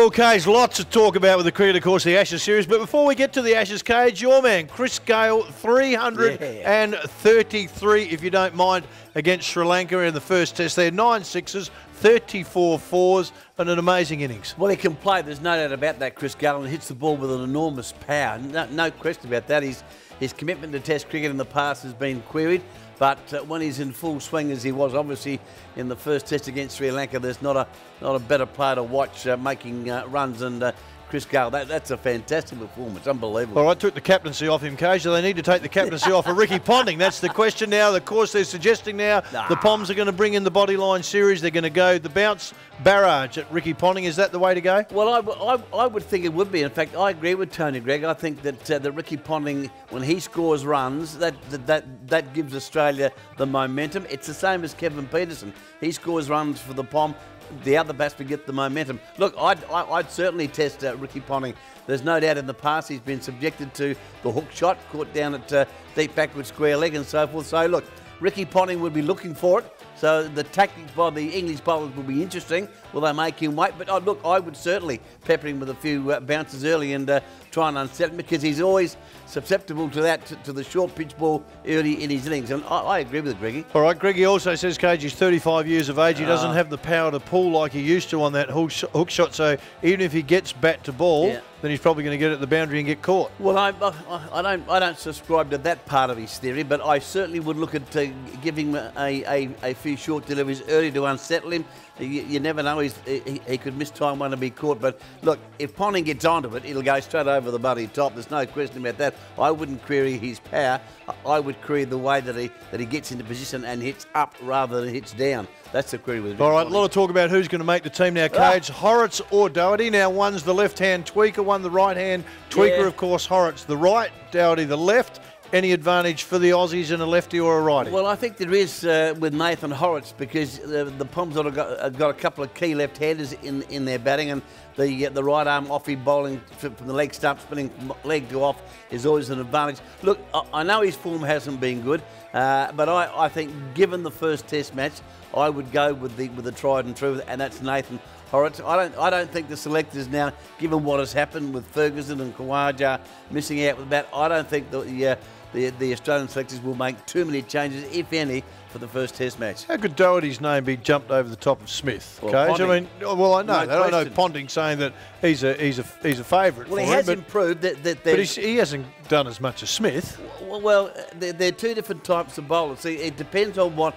Well, Cage, lots to talk about with the cricket, of course, the Ashes series. But before we get to the Ashes, Cage, your man, Chris Gayle, 333, if you don't mind, against Sri Lanka in the first test there. 9 sixes, 34 fours, and an amazing innings. Well, he can play. There's no doubt about that, Chris Gayle, and hits the ball with an enormous power. No question about that. His commitment to Test cricket in the past has been queried. But when he's in full swing, as he was obviously in the first test against Sri Lanka, there's not a better player to watch making runs than Chris Gayle. That's a fantastic performance, unbelievable. All right, took the captaincy off him, Cage. So they need to take the captaincy off of Ricky Ponting. That's the question now. Of course, they're suggesting now the Poms are going to bring in the bodyline series. They're going to go the bounce barrage at Ricky Ponting. Is that the way to go? Well, I would think it would be. In fact, I agree with Tony Greig. I think that Ricky Ponting, when he scores runs, that gives Australia the momentum. It's the same as Kevin Peterson. He scores runs for the Pom. The other batsmen get the momentum. Look, I'd certainly test Ricky Ponting. There's no doubt in the past he's been subjected to the hook shot, caught down at deep backward square leg and so forth. So, look, Ricky Ponting would be looking for it. So the tactics by the English bowlers will be interesting. Will they make him wait? But look, I would certainly pepper him with a few bounces early and try and unsettle him, because he's always susceptible to that, to the short pitch ball early in his innings. And I agree with it, Greggy. All right, Greggy also says, Cage, he's 35 years of age. He doesn't have the power to pull like he used to on that hook shot. So even if he gets bat to ball, then he's probably going to get at the boundary and get caught. Well, I don't subscribe to that part of his theory, but I certainly would look at giving him a few short deliveries early to unsettle him. You never know, he could miss time one to be caught. But look, if Ponting gets onto it, it'll go straight over the bloody top. There's no question about that. I wouldn't query his power. I would query the way that he gets into position and hits up rather than hits down. That's the query with All right, Ponting. a lot of talk about who's going to make the team now, Cage. Horrocks or Doherty. Now, one's the left-hand tweaker, one the right-hand tweaker. Of course, Horrocks the right, Doherty the left. Any advantage for the Aussies in a lefty or a righty? Well, I think there is with Nathan Horrocks, because the Poms have got a couple of key left-handers in their batting, and the right arm offie bowling from the leg stump, spinning leg to off, is always an advantage. Look, I know his form hasn't been good, but I think given the first Test match, I would go with the tried and true, and that's Nathan Horrocks. I don't think the selectors now, given what has happened with Ferguson and Khawaja missing out with that, I don't think the Australian selectors will make too many changes, if any, for the first Test match. How could Doherty's name be jumped over the top of Smith, Cage? Ponting. I mean, well, I know No that. I know question. Ponting saying that he's a favourite. Well, for he him, has but improved. but he hasn't done as much as Smith. Well, they're two different types of bowlers. See, it depends on what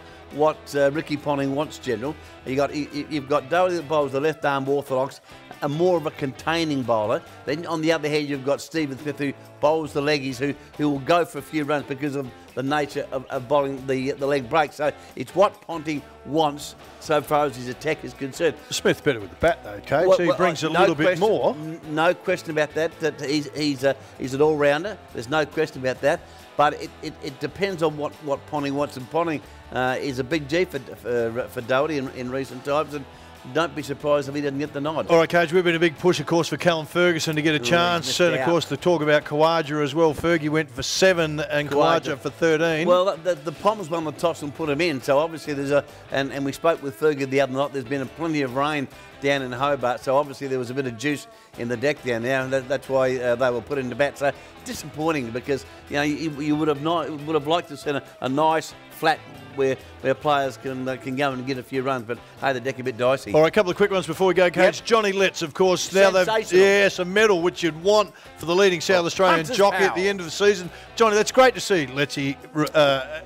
Ricky Ponting wants, General. You've got Doherty that bowls the left arm orthodox, and more of a containing bowler. Then on the other hand, you've got Stephen Smith, who bowls the leggies, who will go for a few runs because of the nature of bowling the leg break. So it's what Ponting wants so far as his attack is concerned. Smith better with the bat though, Cage. So he brings a little bit more. No question about that. That he's an all-rounder. There's no question about that. But it depends on what Ponting wants, and Ponting is a big G for Doherty in recent times, and don't be surprised if he doesn't get the nod. All right, Cage, we've been a big push, of course, for Callum Ferguson to get a chance. And, of course, the talk about Khawaja as well. Fergie went for 7 and Khawaja for 13. Well, the Poms won the toss and put him in. So, obviously, there's and we spoke with Fergie the other night. There's been plenty of rain down in Hobart. So, obviously, there was a bit of juice in the deck down there. And that's why they were put into bat. So, disappointing, because, you would have liked to see a nice, flat where players can go and get a few runs, but hey, the deck a bit dicey. All right, a couple of quick ones before we go, Cage. Johnny Letts, of course, now they've a medal which you'd want for the leading South Australian jockey at the end of the season. Johnny, that's great to see Lettsy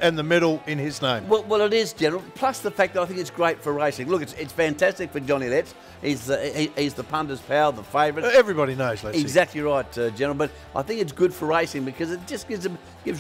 and the medal in his name. Well, it is, General. Plus the fact that I think it's great for racing. Look, it's fantastic for Johnny Letts. He's the punter's pal, the favourite. Everybody knows Lettsy. Exactly right, General. But I think it's good for racing, because it just gives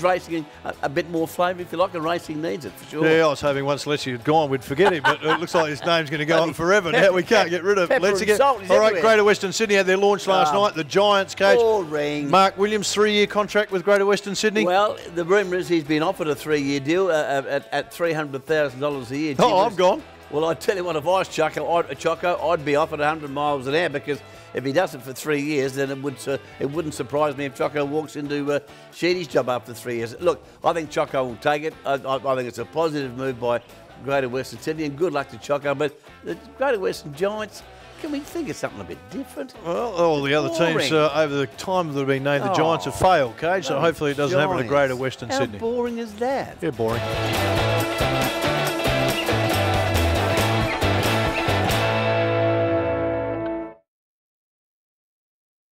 racing a bit more flavour, if you like, and racing needs it for sure. Yeah, I was hoping once Lettsy had gone, we'd forget him, but it looks like his name's going to go on forever now. We can't get rid of Lettsy. All right, Greater Western Sydney had their launch last night. The Giants, Cage. Boring. Mark Williams, 3-year contract with Greater Western Sydney. Well, the rumour is he's been offered a 3-year deal at $300,000 a year. Oh, I'm gone. Well, I tell you what, if I was Choco, I'd be offered 100 miles an hour, because if he does it for 3 years, then it wouldn't surprise me if Choco walks into Sheedy's job after 3 years. Look, I think Choco will take it. I think it's a positive move by Greater Western Sydney, and good luck to Choco. But the Greater Western Giants, can we think of something a bit different? Well, all the other teams over the time that have been named the Giants have failed, Cage, so hopefully it doesn't happen to Greater Western Sydney. How boring is that? Yeah, boring.